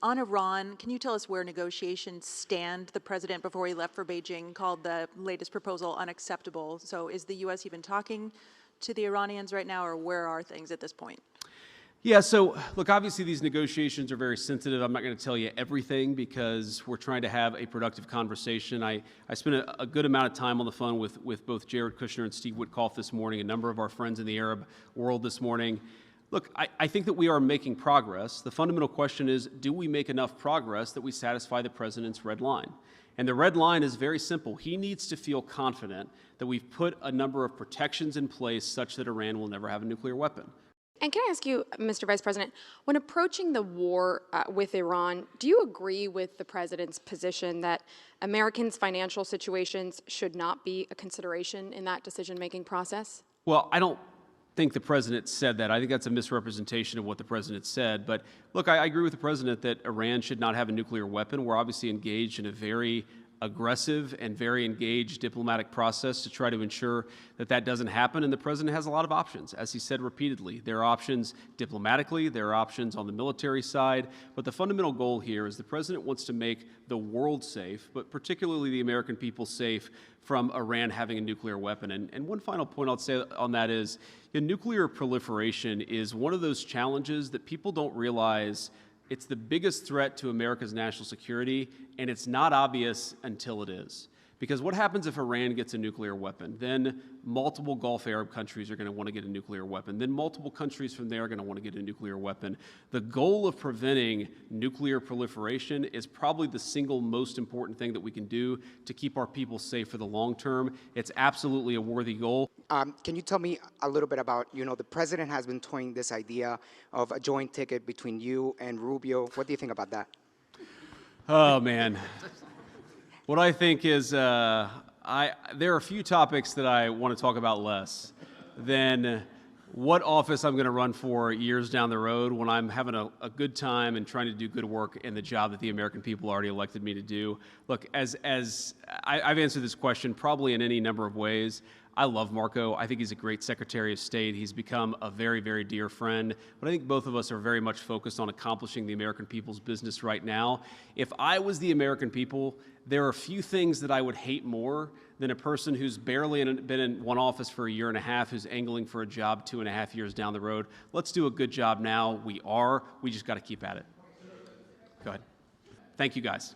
On Iran, can you tell us where negotiations stand? The president, before he left for Beijing, called the latest proposal unacceptable. So is the U.S. even talking to the Iranians right now, or where are things at this point? Yeah, so look, obviously these negotiations are very sensitive. I'm not going to tell you everything because we're trying to have a productive conversation. I spent a good amount of time on the phone with both Jared Kushner and Steve Witkoff this morning, a number of our friends in the Arab world this morning. Look, I think that we are making progress. The fundamental question is, do we make enough progress that we satisfy the president's red line? And the red line is very simple. He needs to feel confident that we've put a number of protections in place such that Iran will never have a nuclear weapon. And can I ask you, Mr. Vice President, when approaching the war with Iran, do you agree with the president's position that Americans' financial situations should not be a consideration in that decision-making process? Well, I don't think the president said that. I think that's a misrepresentation of what the president said. But look, I agree with the president that Iran should not have a nuclear weapon. We're obviously engaged in a very aggressive and very engaged diplomatic process to try to ensure that that doesn't happen. And the president has a lot of options, as he said repeatedly. There are options diplomatically, there are options on the military side, but the fundamental goal here is the president wants to make the world safe, but particularly the American people safe from Iran having a nuclear weapon. And one final point I'll say on that is, nuclear proliferation is one of those challenges that people don't realize. It's the biggest threat to America's national security, and it's not obvious until it is. Because what happens if Iran gets a nuclear weapon? Then multiple Gulf Arab countries are going to want to get a nuclear weapon. Then multiple countries from there are going to want to get a nuclear weapon. The goal of preventing nuclear proliferation is probably the single most important thing that we can do to keep our people safe for the long term. It's absolutely a worthy goal. Can you tell me a little bit about, the president has been toying this idea of a joint ticket between you and Rubio. What do you think about that? Oh, man. What I think is there are a few topics that I want to talk about less than what office I'm going to run for years down the road when I'm having a good time and trying to do good work in the job that the American people already elected me to do. Look, as I've answered this question probably in any number of ways. I love Marco. I think he's a great Secretary of State. He's become a very, very dear friend. But I think both of us are very much focused on accomplishing the American people's business right now. If I was the American people, there are few things that I would hate more than a person who's barely been in one office for a year and a half, who's angling for a job 2.5 years down the road. Let's do a good job now. We just got to keep at it. Go ahead. Thank you, guys.